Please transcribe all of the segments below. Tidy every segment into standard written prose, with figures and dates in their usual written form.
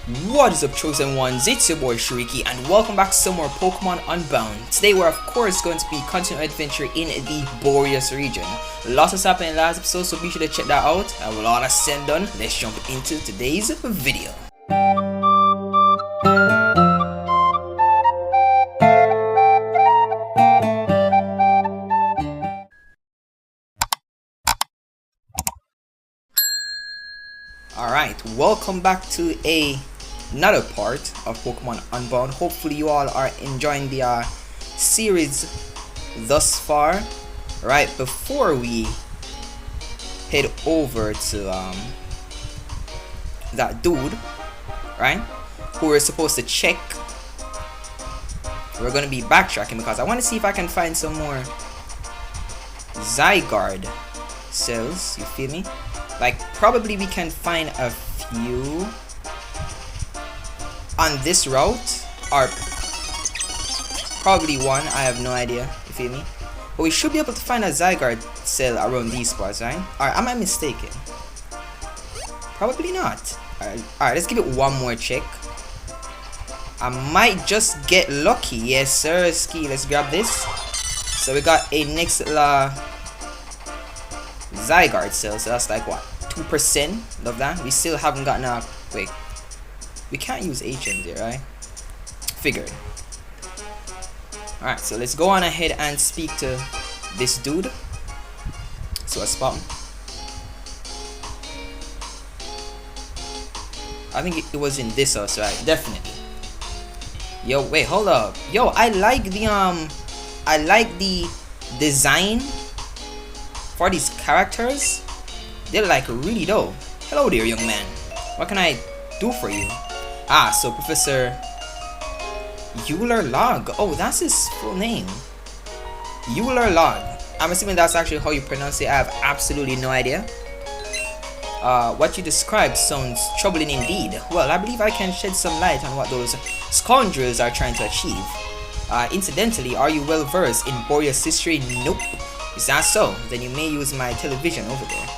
What is up, chosen ones? It's your boy Shariki and welcome back to some more Pokemon Unbound. Today we're of course going to be continuing adventure in the Borrius region. Lots has happened in the last episode, so be sure to check that out. And with all that said done, let's jump into today's video. Alright, welcome back to another part of Pokemon Unbound. Hopefully you all are enjoying the series thus far. Right, before we head over to that dude, right, who we're supposed to check, we're gonna be backtracking because I want to see if I can find some more Zygarde cells, you feel me? Like, probably we can find a few on this route, or probably one, I have no idea, you feel me? But we should be able to find a Zygarde cell around these spots, right? Or am I mistaken? Probably not. Alright, let's give it one more check. I might just get lucky. Yes, sir. Ski, let's grab this. So we got a next Zygarde cell, so that's like what, 2%? Love that. We still haven't gotten a, wait, we can't use HMs here, right? Figured. Alright, so let's go on ahead and speak to this dude. So I spot him. I think it was in this house, right? Definitely. Yo, wait, hold up. Yo, I like the design for these characters. They're like really dope. Hello there, young man. What can I do for you? Ah, so Professor Euler Log. Oh, that's his full name. Euler Log. I'm assuming that's actually how you pronounce it. I have absolutely no idea. What you described sounds troubling indeed. Well, I believe I can shed some light on what those scoundrels are trying to achieve. Incidentally, are you well versed in Borrius history? Nope. Is that so? Then you may use my television over there.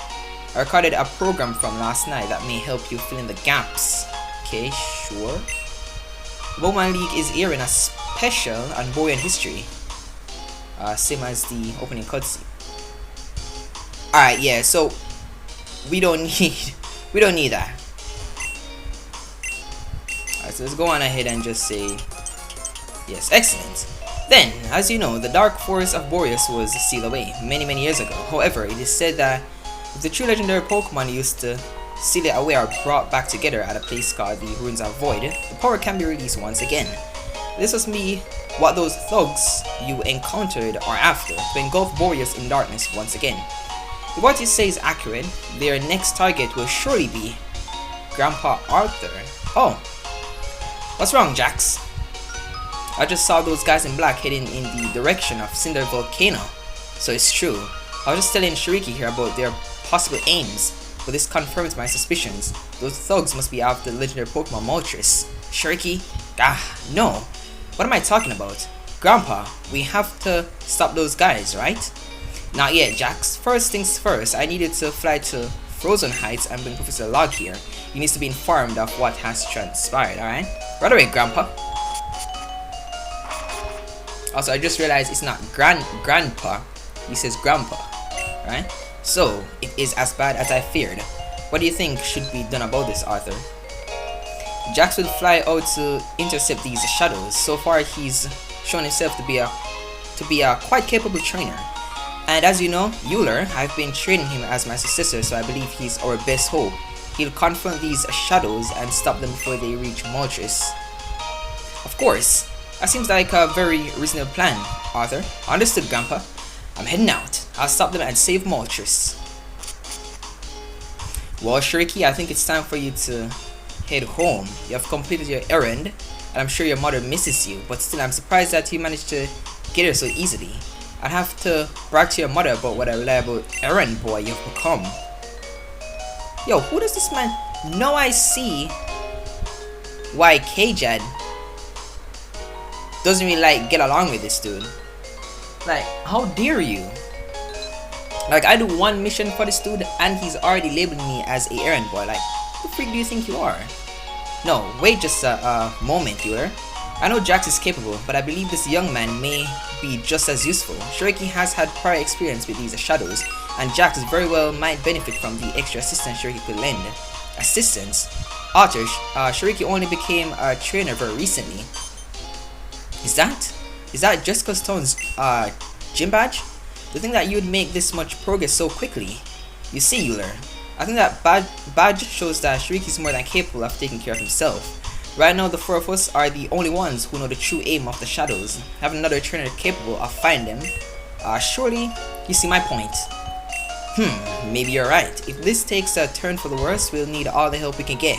I recorded a program from last night that may help you fill in the gaps. Okay, sure. Pokemon League is airing a special on Borrian history. Same as the opening cutscene. Alright, yeah, so we don't need that. Alright, so let's go on ahead and just say yes, excellent. Then, as you know, the dark forest of Borrius was sealed away many years ago. However, it is said that if the true legendary Pokemon used to seal it away or brought back together at a place called the Ruins of Void, the power can be released once again. This must be what those thugs you encountered are after, to engulf Borrius in darkness once again. If what you say is accurate, their next target will surely be Grandpa Arthur. Oh, what's wrong, Jax? I just saw those guys in black heading in the direction of Cinder Volcano. So it's true. I was just telling Shariki here about their possible aims, but this confirms my suspicions. Those thugs must be after the legendary Pokemon MOLTRES. Shariki? No. What am I talking about? Grandpa, we have to stop those guys, right? Not yet, Jax. First things first, I needed to fly to Frozen Heights and bring Professor Log here. He needs to be informed of what has transpired, alright? Right away, Grandpa. Also, I just realized it's not Grandpa. He says Grandpa, right? So, it is as bad as I feared. What do you think should be done about this, Arthur? Jax will fly out to intercept these shadows. So far, he's shown himself to be a quite capable trainer. And as you know, Euler, I've been training him as my successor, so I believe he's our best hope. He'll confront these shadows and stop them before they reach Moltres. Of course, that seems like a very reasonable plan, Arthur. Understood, Grandpa. I'm heading out. I'll stop them and save Moltres. Well, Shariki, I think it's time for you to head home. You have completed your errand, and I'm sure your mother misses you, but still I'm surprised that you managed to get her so easily. I'd have to brag to your mother about what a reliable errand boy you've become. Yo, who does this man? Now I see why Kajad doesn't really like get along with this dude. Like, how dare you? Like, I do one mission for this dude and he's already labeled me as a errand boy. Like, who the freak do you think you are? No, wait just a moment, Euler. I know Jax is capable, but I believe this young man may be just as useful. Shariki has had prior experience with these shadows, and Jax very well might benefit from the extra assistance Shariki could lend. Assistance? Arthur, Shariki only became a trainer very recently. Is that Jessica Stone's gym badge? To think that you'd make this much progress so quickly. You see, Euler, I think that badge shows that Shariki is more than capable of taking care of himself. Right now, the four of us are the only ones who know the true aim of the shadows. Having another trainer capable of finding them, surely you see my point. Maybe you're right. If this takes a turn for the worse, we'll need all the help we can get.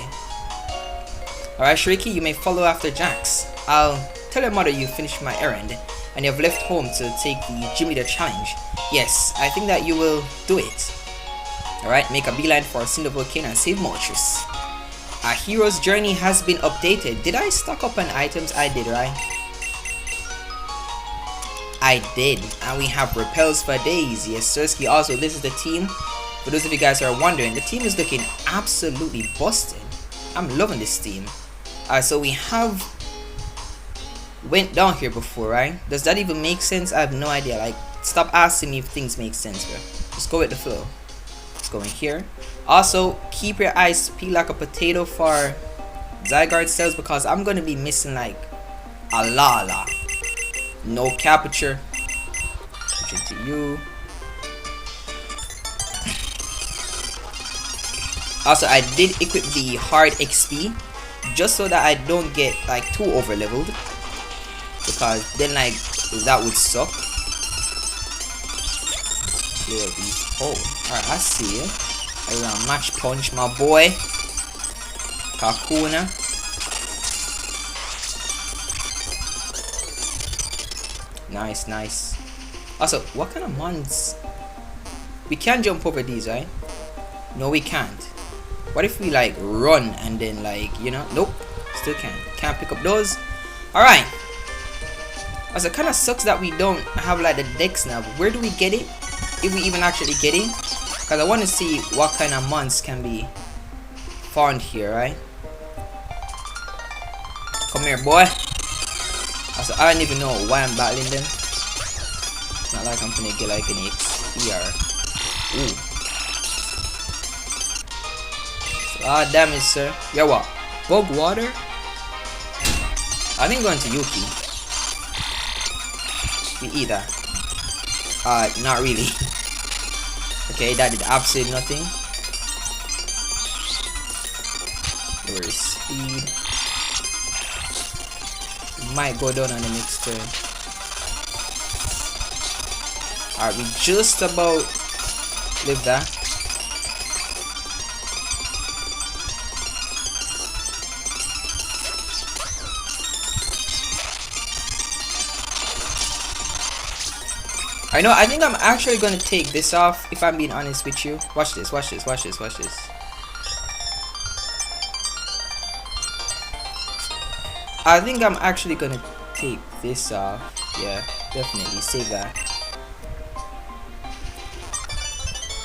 Alright, Shariki, you may follow after Jax. I'll tell your mother you finished my errand, and you have left home to take the gym leader challenge. Yes, I think that you will do it. Alright, make a beeline for Cinder Volcano and save MOLTRES. Our hero's journey has been updated. Did I stock up on items? I did, right? I did. And we have repels for days. Yes, Sirski. Also, this is the team. For those of you guys who are wondering, the team is looking absolutely busted. I'm loving this team. So we have went down here before, right? Does that even make sense? I have no idea. Like, stop asking me if things make sense, bro. Just go with the flow. Let's go in here. Also, keep your eyes peeled like a potato for Zygarde cells, because I'm gonna be missing like a lot. No capture. Switch it to you. Also, I did equip the hard XP just so that I don't get like too over leveled, because then like that would suck. Clear these. Oh, alright, I see it. Around match punch, my boy. Kakuna. Nice. Also, what kind of mons? We can jump over these, right? No, we can't. What if we like run and then like, you know? Nope. Still can't pick up those. Alright. Also, it kind of sucks that we don't have like the dex now. But where do we get it? If we even actually get it? Because I want to see what kind of mons can be found here, right? Come here, boy. Also, I don't even know why I'm battling them. It's not like I'm gonna get like an XP or... Ooh. It's a lot of damage, sir. Yeah, what? Bug water? I think going to Yuki. We eat that. Not really. Okay, that did absolutely nothing. Lower speed. Might go down on the next turn. Alright, we just about live that. I know, I think I'm actually gonna take this off, if I'm being honest with you. Watch this. I think I'm actually gonna take this off. Yeah, definitely. Save that.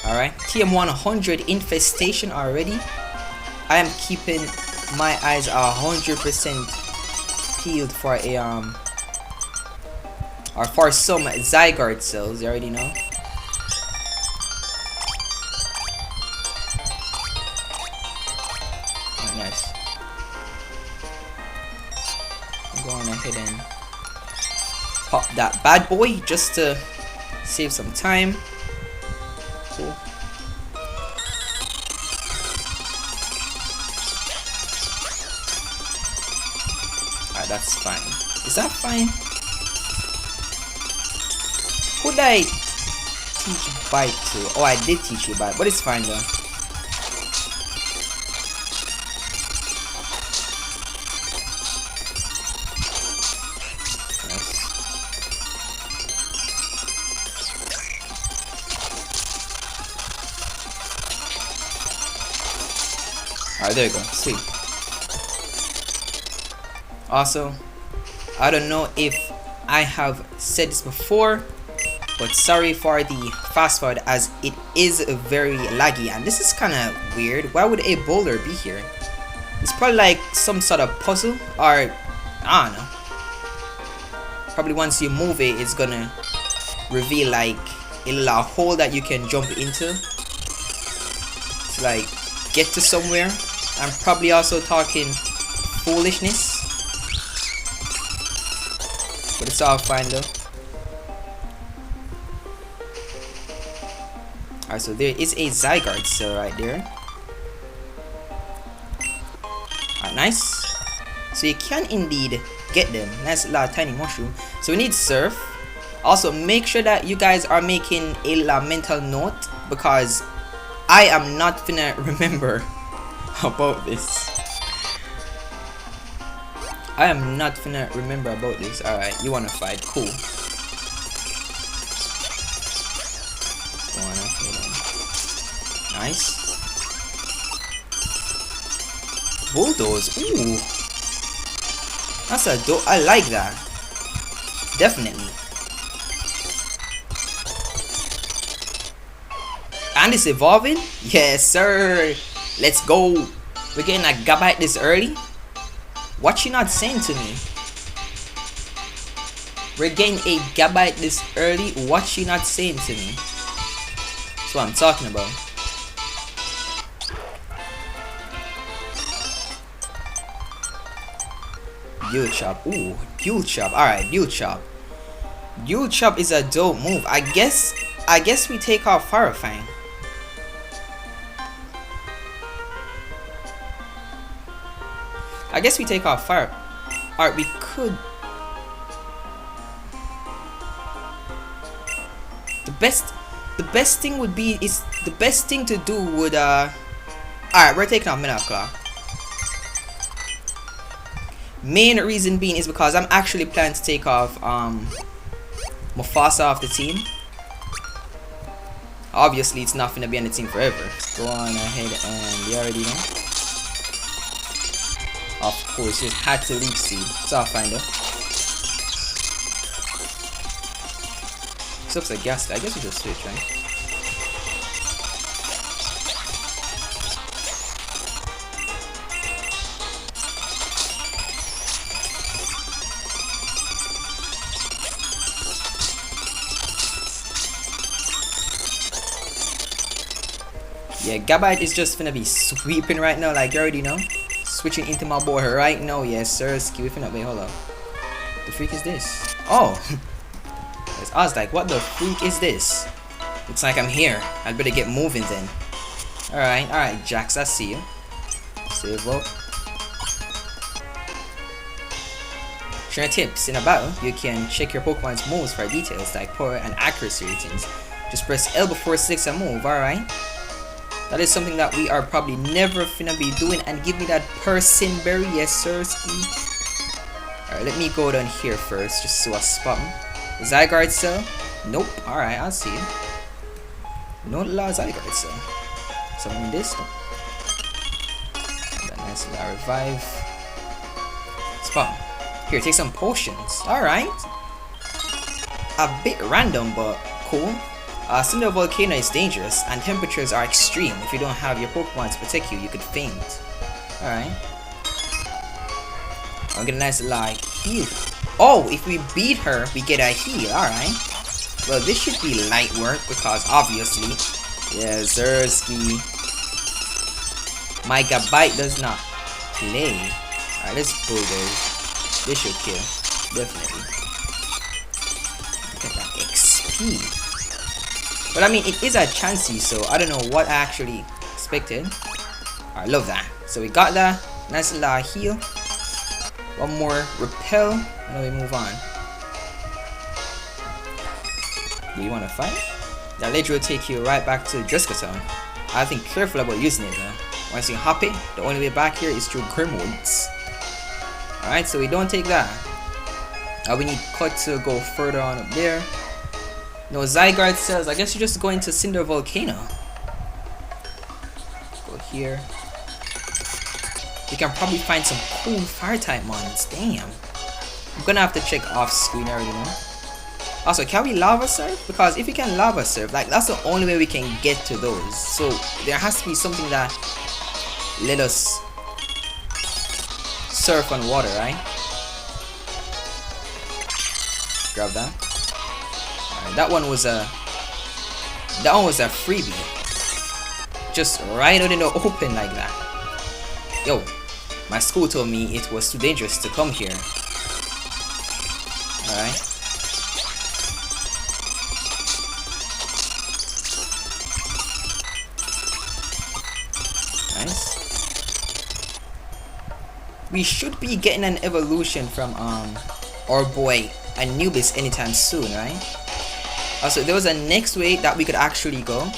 Alright, TM100 infestation already. I am keeping my eyes 100% peeled for a or for some Zygarde cells, you already know. Oh, nice. I'm going ahead and pop that bad boy just to save some time. Cool. Alright, that's fine. Is that fine? Who did I teach bite to? Oh, I did teach you bite, but it's fine though. Nice. Alright, there you go. Sweet. Also, I don't know if I have said this before, but sorry for the fast forward, as it is very laggy, and this is kind of weird. Why would a bowler be here? It's probably like some sort of puzzle, or I don't know. Probably once you move it, it's gonna reveal like a little hole that you can jump into to like get to somewhere. I'm probably also talking foolishness, but it's all fine though. Alright, so there is a Zygarde cell right there. Alright, nice. So you can indeed get them. Nice little tiny mushroom. So we need Surf. Also, make sure that you guys are making a mental note, because I am not finna remember about this. I am not finna remember about this. Alright, you wanna fight. Cool. Nice. Bulldoze. Ooh. That's a dope. I like that. Definitely. And it's evolving? Yes, sir. Let's go. We're getting a Gabite this early? What you not saying to me? We're getting a Gabite this early? What you not saying to me? That's what I'm talking about. Dual Chop. Ooh, Dual Chop. Alright, Dual Chop. Dual Chop is a dope move. I guess we take off Fire Fang. I guess we take off Fire. Alright, we could. The best thing would be the best thing to do would alright, we're taking off Minute Claw. Main reason being is because I'm actually planning to take off Mufasa off the team. Obviously it's not gonna be on the team forever. Go on ahead and you already know. Of course, you had to Leech Seed. It's all fine though. This looks like Ghastly. I guess we just switch, right? Yeah, Gabite is just finna be sweeping right now, like you already know. Switching into my board right now, yes sir. Skipping up. Wait, hold up. The freak is this? Oh, I was like, what the freak is this? Looks like I'm here. I'd better get moving then. Alright, Jax, I see you. Save up. Share tips. In a battle, you can check your Pokemon's moves for details like power and accuracy ratings. Just press L before select a move, alright? That is something that we are probably never finna be doing. And give me that person berry, yes sir. Alright, let me go down here first, just so I spot him. Zygarde cell? Nope. Alright, I'll see you. No Zygarde cell. Something this though. That nice little revive. Spot. Here, take some potions. Alright. A bit random, but cool. Cinder Volcano is dangerous and temperatures are extreme. If you don't have your Pokemon to protect you, you could faint. Alright. I'll get a nice like heal. Oh, if we beat her, we get a heal. Alright. Well, this should be light work because obviously, yeah, Zersky. My Gabite does not play. Alright, let's bulldoze. This should kill. Definitely. Get that XP. But I mean, it is a chancey, so I don't know what I actually expected. I love that. So we got that. Nice little heal. One more repel, and then we move on. Do you want to fight? That ledge will take you right back to Dreskertown. I think careful about using it though. Once you hop it, the only way back here is through Grimwoods. Alright, so we don't take that. We need Cut to go further on up there. No, Zygarde says, I guess you're just going to Cinder Volcano. Go here. You can probably find some cool fire type mons. Damn. I'm gonna have to check off screen, I already know. Also, can we lava surf? Because if we can lava surf, like that's the only way we can get to those. So there has to be something that let us surf on water, right? Grab that. Alright, that one was a freebie. Just right out in the open like that. Yo, my school told me it was too dangerous to come here. Alright. Nice. We should be getting an evolution from our boy Anubis anytime soon, right? Also, there was a next way that we could actually go,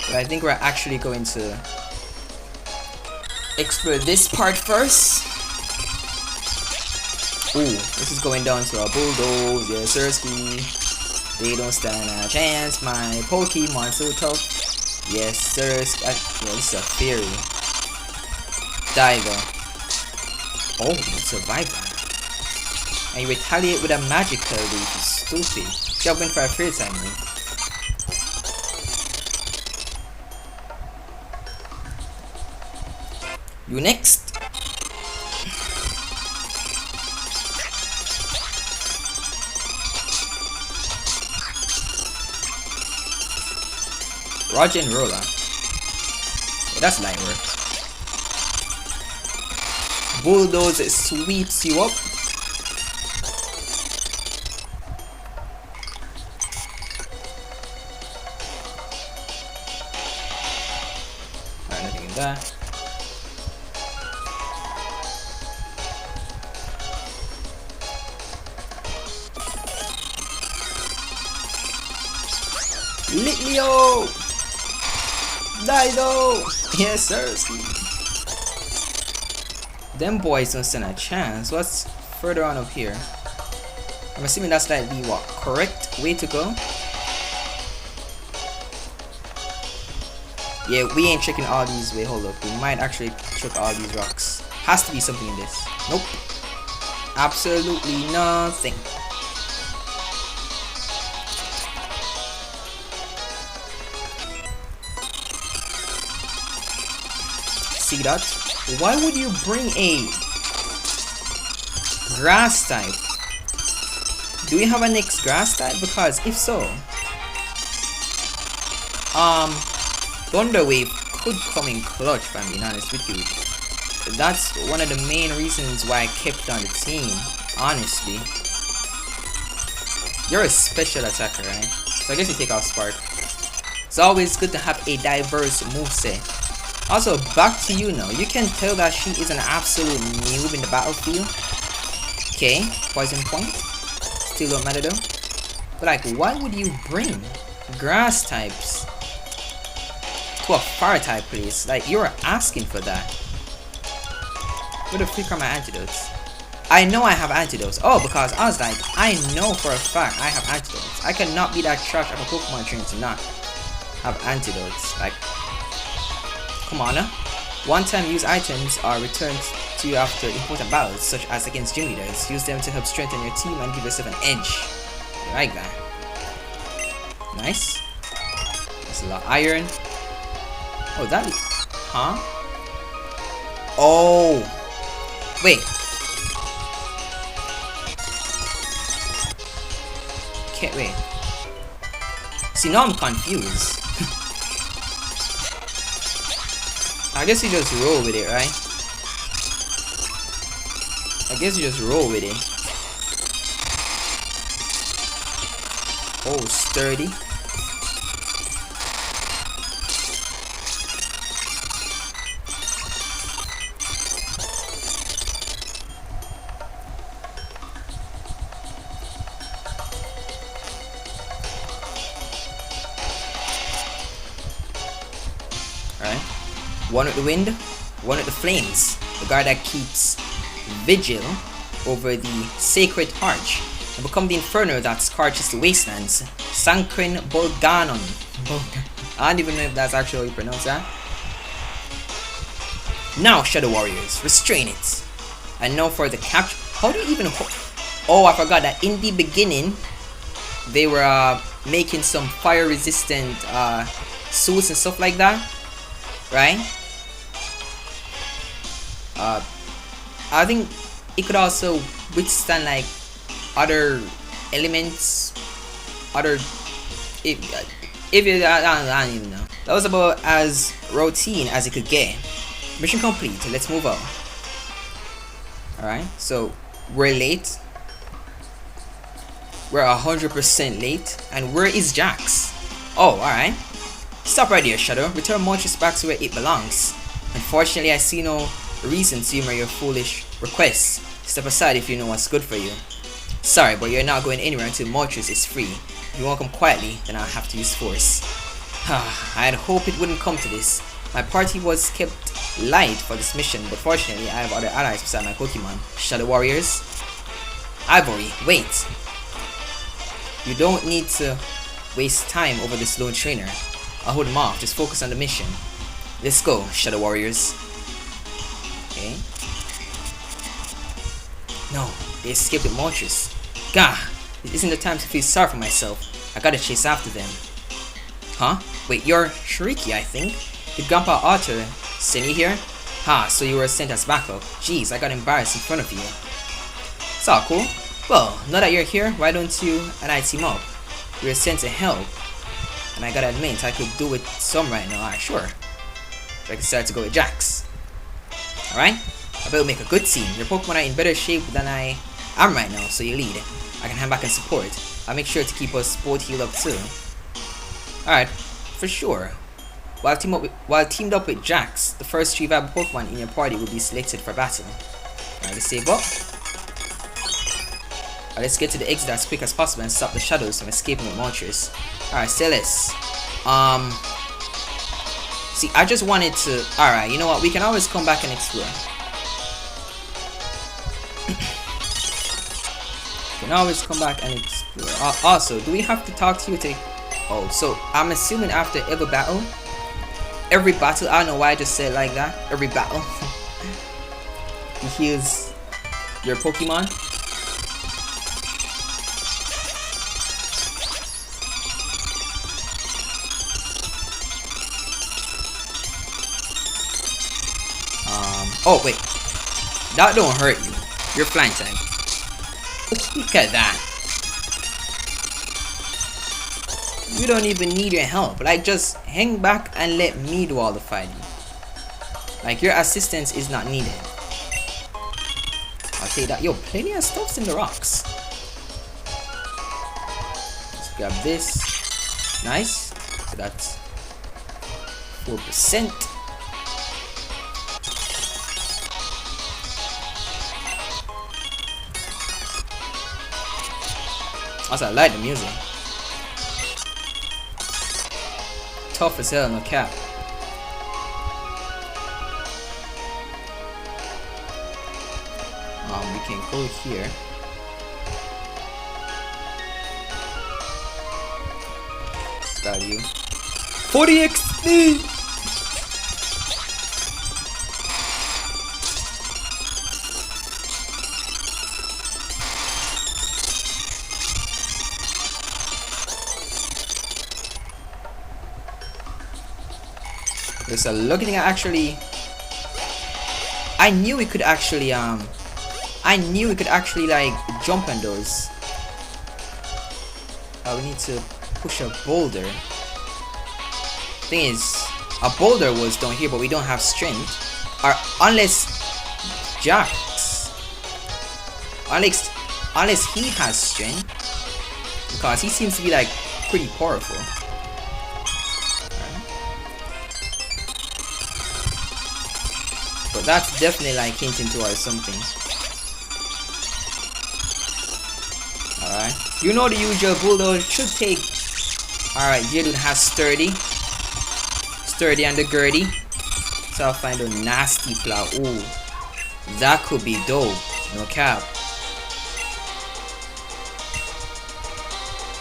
but I think we're actually going to explore this part first. Ooh, this is going down to a bulldoze. Yes, Sirski. They don't stand a chance. My Pokemon so tough. Yes, Sirski. Yeah, this is a fairy. Diver. Oh, you survived that. And you retaliate with a magical leaf. Stupid. Should have went for a free time, man. You next. Roger and Roller. Yeah, that's light work. Bulldoze sweeps you up. Alright, nothing in there. Litleo! Dido! Yes, sir. Them boys don't stand a chance. What's further on up here? I'm assuming that's like the what? Correct way to go? Yeah, we ain't checking all these. Wait, hold up. We might actually check all these rocks. Has to be something in this. Nope. Absolutely nothing. See that? Why would you bring a grass type? Do we have a next grass type? Because if so, Thunder Wave could come in clutch, if I'm being honest with you. That's one of the main reasons why I kept on the team, honestly. You're a special attacker, right? So I guess you take off Spark. It's always good to have a diverse moveset. Also, back to you now. You can tell that she is an absolute noob in the battlefield. Okay, poison point. Still don't matter though. But like, why would you bring grass types to a fire type place? Like, you're asking for that. Where the freak are my antidotes? I know I have antidotes. Oh, because I was like, I know for a fact I have antidotes. I cannot be that trash of a Pokemon trainer to not have antidotes. Like, come on now. One-time use items are returned to you after important battles, such as against gym leaders. Use them to help strengthen your team and give yourself an edge. I like that. Nice. That's a lot of iron. Oh, that is... Huh? Oh. Wait. Can't wait. See, now I'm confused. I guess you just roll with it, right? I guess you just roll with it. Oh, sturdy. Alright. One with the wind, one with the flames. The guard that keeps vigil over the sacred arch and become the inferno that scorches the wastelands. Sankrin Bolganon. I don't even know if that's actually how you pronounce that. Now, Shadow Warriors, restrain it. And now for the capture. How do you even... Oh, I forgot that in the beginning, they were making some fire-resistant suits and stuff like that. Right? I think it could also withstand like other elements, other if you I don't even know. That was about as routine as it could get. Mission complete. Let's move on. All right, so we're late. We're 100% late, and where is Jax? Oh, all right. Stop right there, Shadow. Return MOLTRES back to where it belongs. Unfortunately, I see no reason to humor your foolish requests. Step aside if you know what's good for you. Sorry, but you're not going anywhere until MOLTRES is free. If you won't come quietly, then I'll have to use force. I had hoped it wouldn't come to this. My party was kept light for this mission, but fortunately I have other allies beside my Pokemon. Shadow Warriors. Ivory, wait. You don't need to waste time over this lone trainer. I'll hold him off, just focus on the mission. Let's go, Shadow Warriors. Okay. No, they escaped with MOLTRES. Gah, this isn't the time to feel sorry for myself. I gotta chase after them. Huh? Wait, you're Shariki, I think? Did Grandpa Otter send you here? Ha, so you were sent as backup. Jeez, I got embarrassed in front of you. It's all cool. Well, now that you're here, why don't you and I team up? You were sent to help, and I gotta admit, I could do with some right now. Alright, sure. So I decided to go with Jax. Alright? I bet we'll make a good team. Your Pokemon are in better shape than I am right now, so you lead. I can hand back and support. I'll make sure to keep us both healed up too. Alright, for sure. While teamed up with Jax, the first 3 viable Pokemon in your party will be selected for battle. Alright, let's save up. Alright, let's get to the exit as quick as possible and stop the shadows from escaping with MOLTRES. Alright, Celis. See, I just wanted to... Alright, you know what? We can always come back and explore. We can always come back and explore. Also, do we have to talk to you to... Oh, so I'm assuming after every battle... Every battle, I don't know why I just said it like that. Every battle. He heals your Pokemon. Oh wait, that don't hurt you. You're flying type. Look at that. You don't even need your help. Like, just hang back and let me do all the fighting. Like, your assistance is not needed. I'll take that. Yo, plenty of stuff's in the rocks. Let's grab this. Nice. So that's 4%. Also, I like the music. Tough as hell, no cap. We can go here. Got you. 40 XP! So looking at actually, I knew we could actually like jump on those. We need to push a boulder. Thing is, a boulder was down here, but we don't have strength. Or unless Jax, unless he has strength, because he seems to be like pretty powerful. But that's definitely like hinting towards something. Alright. You know the usual bulldozer should take. Alright, Jaden has sturdy. Sturdy and the girdy. So I'll find a nasty plow. Ooh. That could be dope. No cap.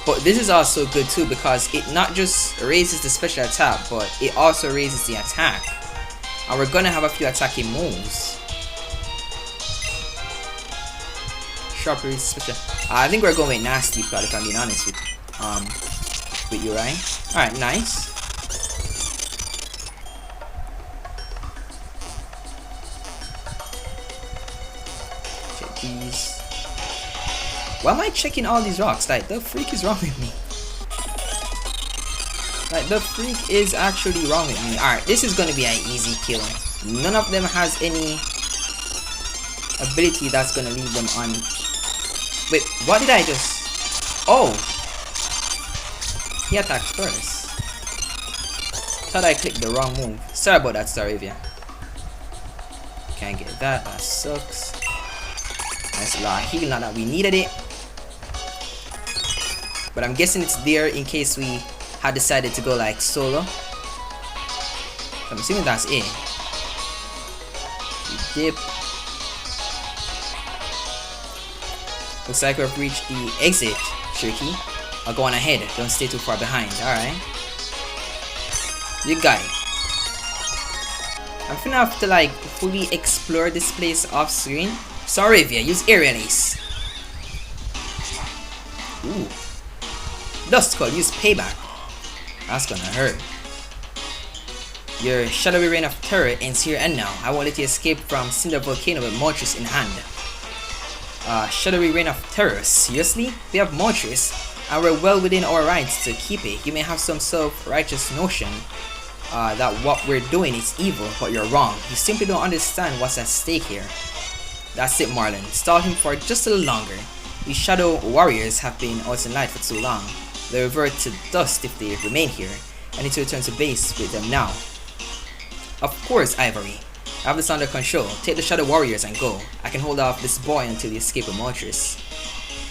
But this is also good too because it not just raises the special attack, but it also raises the attack. And we're gonna have a few attacking moves. Sharp raise special. I think we're going with nasty plot if I'm being honest with you, right? Alright, nice. these. Why am I checking all these rocks? Like, the freak is wrong with me. Like, the freak is actually wrong with me. Alright, this is gonna be an easy kill. None of them has any ability that's gonna leave them on. Wait, what did I just... Oh! He attacked first. Thought I clicked the wrong move. Sorry about that, Staravia. Can't get that. That sucks. Nice lot of heal, not that we needed it. But I'm guessing it's there in case we had decided to go like solo. So I'm assuming that's it. We dip. Looks like we've reached the exit, Shariki. I'll go on ahead. Don't stay too far behind. Alright. You got it. I'm gonna have to like fully explore this place off screen. Sorry, Via, use aerial ace. Ooh. Dust Call, use payback. That's gonna hurt. Your shadowy reign of terror ends here and now. I won't let you escape from Cinder Volcano with MOLTRES in hand. Shadowy reign of terror. Seriously? We have MOLTRES, and we're well within our rights to keep it. You may have some self-righteous notion that what we're doing is evil, but you're wrong. You simply don't understand what's at stake here. That's it, Marlon. Stall him for just a little longer. These shadow warriors have been out in light for too long. They revert to dust if they remain here. I need to return to base with them now. Of course, Ivory. I have this under control. Take the shadow warriors and go. I can hold off this boy until you escape with MOLTRES.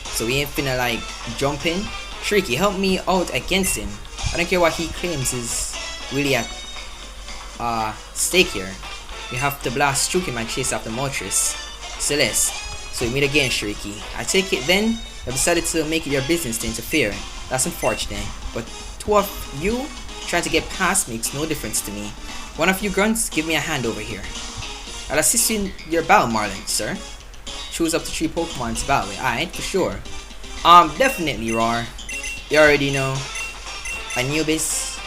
So we ain't finna like jump in. Shariki, help me out against him. I don't care what he claims is really at stake here. You have to blast through him and chase after MOLTRES. Celeste. So we meet again, Shariki. I take it then you decided to make it your business to interfere. That's unfortunate, but two of you trying to get past makes no difference to me. One of you grunts, give me a hand over here. I'll assist you in your battle, Marlon, sir. Choose up to 3 Pokemon to battle with. Alright, for sure. Definitely Roar. You already know. Anubis.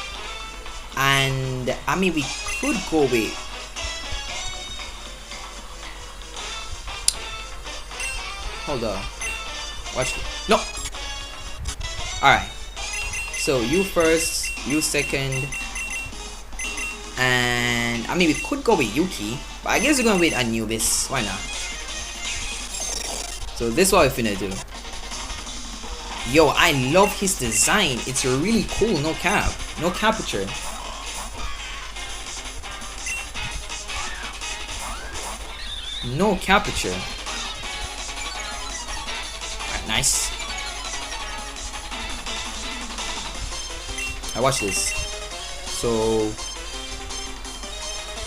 And I mean we could go with hold on. Watch it. No! Alright. So you first, you second. And I mean we could go with Yuki, but I guess we're going with Anubis. Why not? So this is what we're finna do. Yo, I love his design. It's really cool. No cap. No caputure. No caputure. Alright, nice. Now watch this. So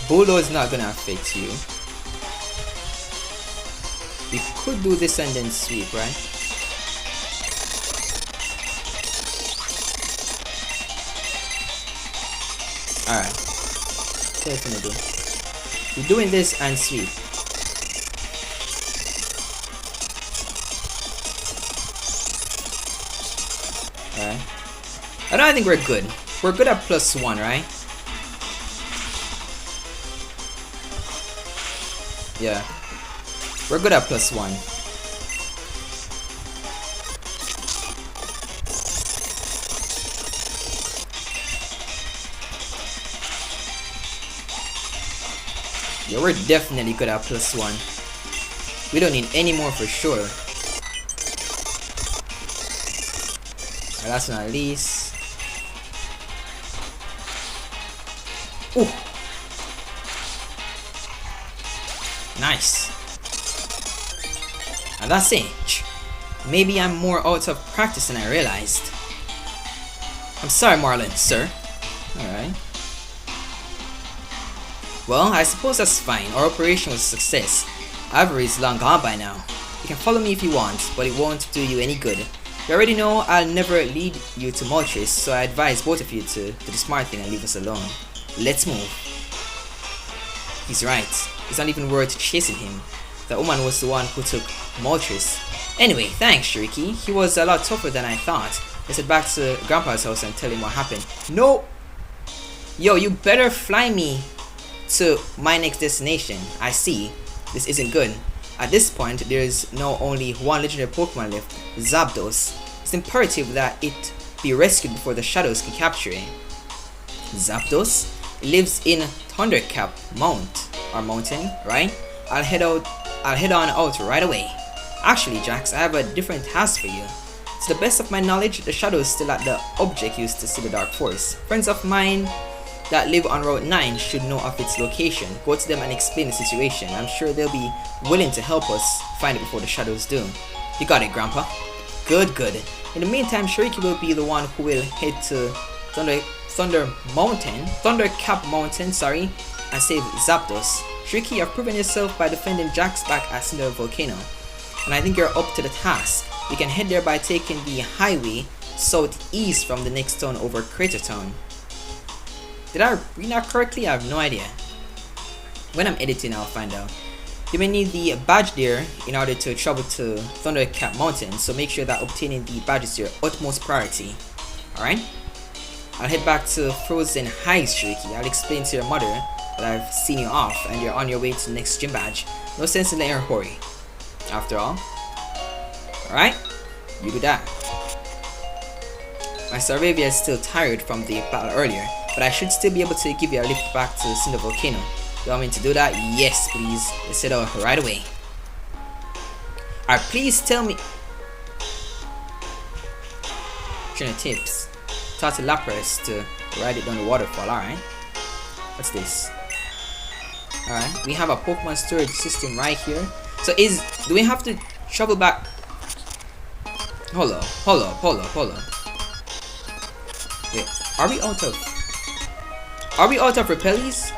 Bolo is not gonna affect you. We could do this and then sweep, right? Alright. So what I'm gonna do. We're doing this and sweep. Alright. I think we're good. We're good at +1, right? Yeah. We're good at +1. Yeah, we're definitely good at +1. We don't need any more for sure. And last but not least. Ooh. Nice. And that's it. Maybe I'm more out of practice than I realized. I'm sorry, Marlon, sir. Alright. Well, I suppose that's fine. Our operation was a success. Ivory is long gone by now. You can follow me if you want, but it won't do you any good. You already know I'll never lead you to MOLTRES, so I advise both of you to do the smart thing and leave us alone. Let's move. He's right. It's not even worth chasing him. The woman was the one who took MOLTRES. Anyway, thanks, Shariki. He was a lot tougher than I thought. Let's head back to Grandpa's house and tell him what happened. No! Yo, you better fly me to my next destination. I see. This isn't good. At this point, there is now only one legendary Pokemon left, Zapdos. It's imperative that it be rescued before the shadows can capture it. Zapdos lives in Thundercap Mountain, right? I'll head on out right away. Actually, Jax, I have a different task for you. To the best of my knowledge, the shadow is still at the object used to see the Dark Forest. Friends of mine that live on Route 9 should know of its location. Go to them and explain the situation. I'm sure they'll be willing to help us find it before the shadows do. You got it, Grandpa. Good. In the meantime, Shariki will be the one who will head to Thundercap Mountain, and save Zapdos. Shariki, you have proven yourself by defending Jack's back at Cinder Volcano, and I think you're up to the task. We can head there by taking the highway southeast from the next town over Crater Town. Did I read that correctly? I have no idea. When I'm editing, I'll find out. You may need the badge there in order to travel to Thundercap Mountain, so make sure that obtaining the badge is your utmost priority. Alright? I'll head back to Frozen Heights, Shariki. I'll explain to your mother that I've seen you off and you're on your way to the next gym badge. No sense in letting her hurry. After all. Alright? You do that. My Saravia is still tired from the battle earlier, but I should still be able to give you a lift back to Cinder Volcano. You want me to do that? Yes, please. Let's head out right away. Alright, please tell me. Trainer tips. Taught to Lapras to ride it down the waterfall. Alright. What's this? Alright, we have a Pokemon storage system right here. So do we have to travel back? Hold up. Wait, are we out of repellies?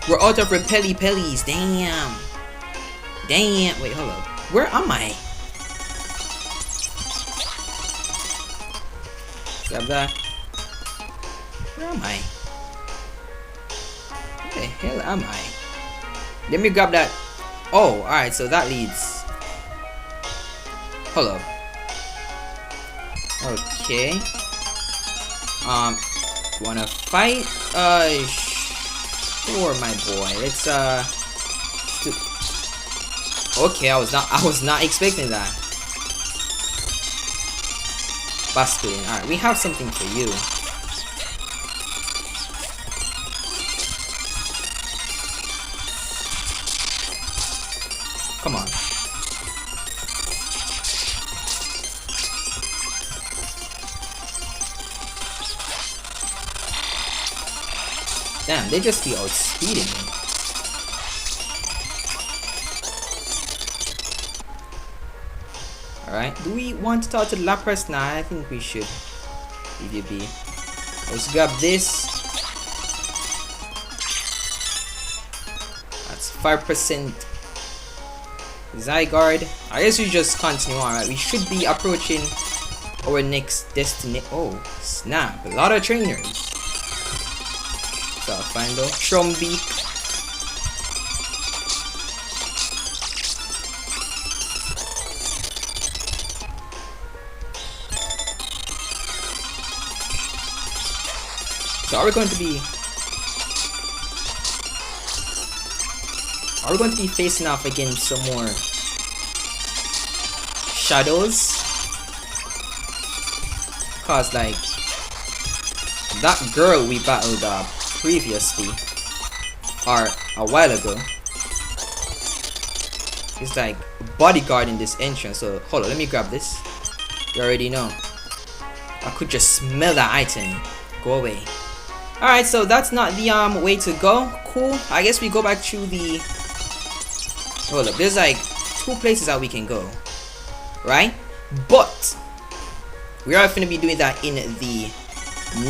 We're out of repellies. Damn. Wait, hold up. Where am I? Grab that. Where am I? Where the hell am I? Let me grab that. Oh, alright, so that leads. Hold up. Okay. Wanna fight? Sure, my boy. Let's okay, I was not expecting that. Basculin. Alright, we have something for you. Come on. Damn, they just be outspeeding me. Alright, do we want to talk to Lapras? Nah, I think we should leave you be. Let's grab this. That's 5% Zygarde. I guess we just continue on, right? We should be approaching our next destination. Oh, snap. A lot of trainers. So, find out. Trumbeak. So are we going to be facing off against some more shadows? Cause like that girl we battled previously or a while ago is like bodyguarding this entrance. So hold on, let me grab this. You already know. I could just smell that item. Go away. Alright, so that's not the way to go. Cool. I guess we go back to the. Hold up, there's like 2 places that we can go. Right? But we are going to be doing that in the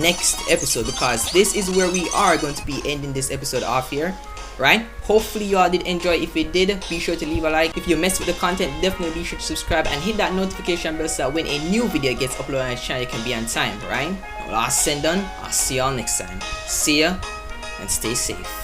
next episode, because this is where we are going to be ending this episode off here. Right? Hopefully you all did enjoy. If you did, be sure to leave a like. If you messed with the content, definitely be sure to subscribe and hit that notification bell so that when a new video gets uploaded on the channel, you can be on time, right? Well, all said and done, I'll see y'all next time. See ya, and stay safe.